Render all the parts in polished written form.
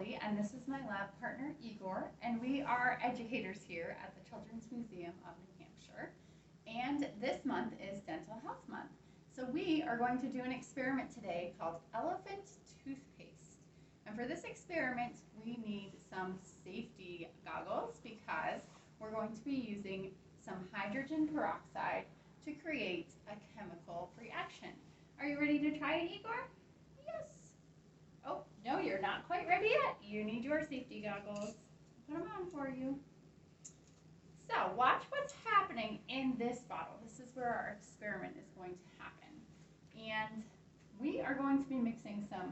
Colie, and this is my lab partner Igor, and we are educators here at the Children's Museum of New Hampshire. And this month is Dental Health Month. So we are going to do an experiment today called elephant toothpaste. And for this experiment, we need some safety goggles because we're going to be using some hydrogen peroxide to create a chemical reaction. Are you ready to try it, Igor? Yes. Oh, no, you're not quite ready yet. You need your safety goggles. Put them on for you. So watch what's happening in this bottle. This is where our experiment is going to happen. And we are going to be mixing some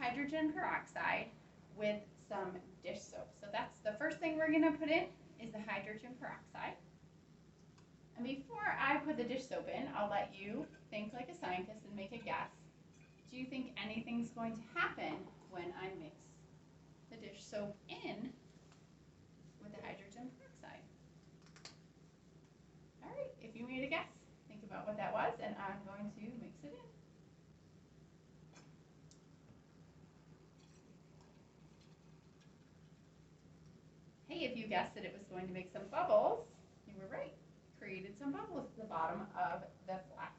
hydrogen peroxide with some dish soap. So that's the first thing we're going to put in is the hydrogen peroxide. And before I put the dish soap in, I'll let you think like a scientist and make a guess. Do you think anything's going to happen when I mix the dish soap in with the hydrogen peroxide? All right, if you made a guess, think about what that was, and I'm going to mix it in. Hey, if you guessed that it was going to make some bubbles, you were right. Created some bubbles at the bottom of the flask.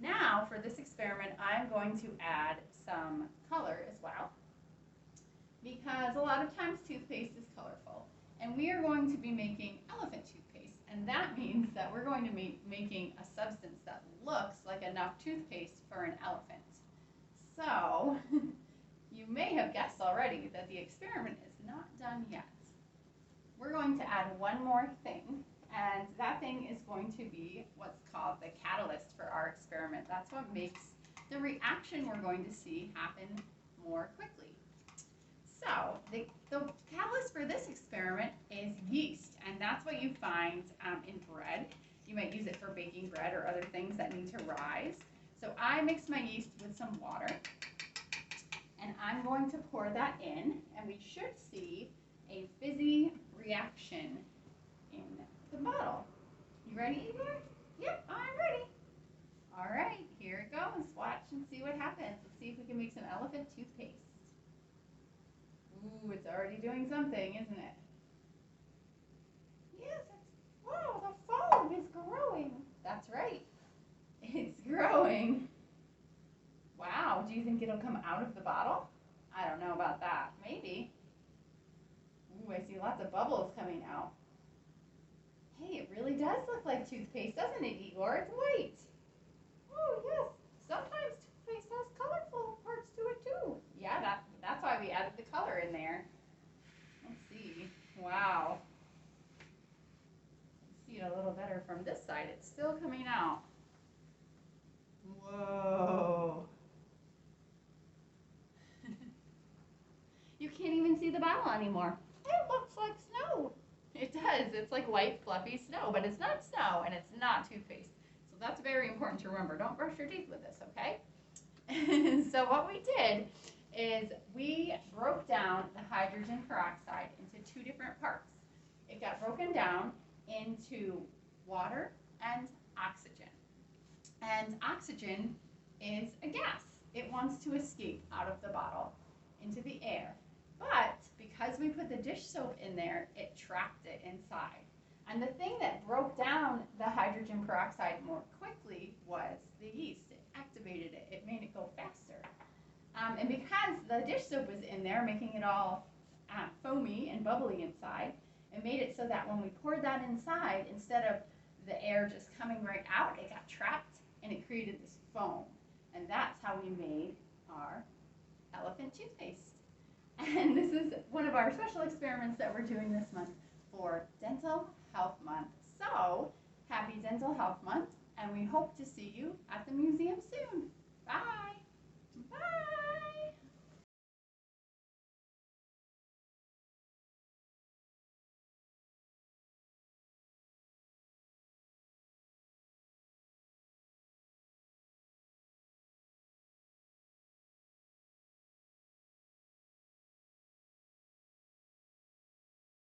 Now, for this experiment, I'm going to add some color as well, because a lot of times toothpaste is colorful, and we are going to be making elephant toothpaste, and that means that we're going to be making a substance that looks like enough toothpaste for an elephant. So, you may have guessed already that the experiment is not done yet. We're going to add one more thing, and that thing is going to be what's called the catalyst for our experiment. That's what makes the reaction we're going to see happen more quickly. So the catalyst for this experiment is yeast, and that's what you find in bread. You might use it for baking bread or other things that need to rise. So I mixed my yeast with some water, and I'm going to pour that in, and we should see a fizzy reaction in the bottle. You ready, Igor? Yep, I'm ready. All right, here it goes. Watch and see what happens. Let's see if we can make some elephant toothpaste. Ooh, it's already doing something, isn't it? Yes, wow, the foam is growing. That's right. It's growing. Wow, do you think it'll come out of the bottle? I don't know about that. Maybe. Ooh, I see lots of bubbles coming out. Hey, it really does look like toothpaste, doesn't it, Igor? It's white. Oh, yes. Sometimes toothpaste has colorful parts to it, too. Yeah, that's why we added the color in there. Let's see. Wow. See it a little better from this side. It's still coming out. Whoa. You can't even see the bottle anymore. It looks like snow. It does. It's like white, fluffy snow, but it's not snow, and it's not toothpaste. So that's very important to remember. Don't brush your teeth with this, okay? So what we did is we broke down the hydrogen peroxide into two different parts. It got broken down into water and oxygen. And oxygen is a gas. It wants to escape out of the bottle into the air. But because we put the dish soap in there, it trapped it inside. And the thing that broke down the hydrogen peroxide more quickly was the yeast. It activated it. It made it go faster. And because the dish soap was in there, making it all foamy and bubbly inside, it made it so that when we poured that inside, instead of the air just coming right out, it got trapped and it created this foam. And that's how we made our elephant toothpaste. And this is one of our special experiments that we're doing this month for Dental Health Month. So, happy Dental Health Month, and we hope to see you at the museum soon. Bye. Bye.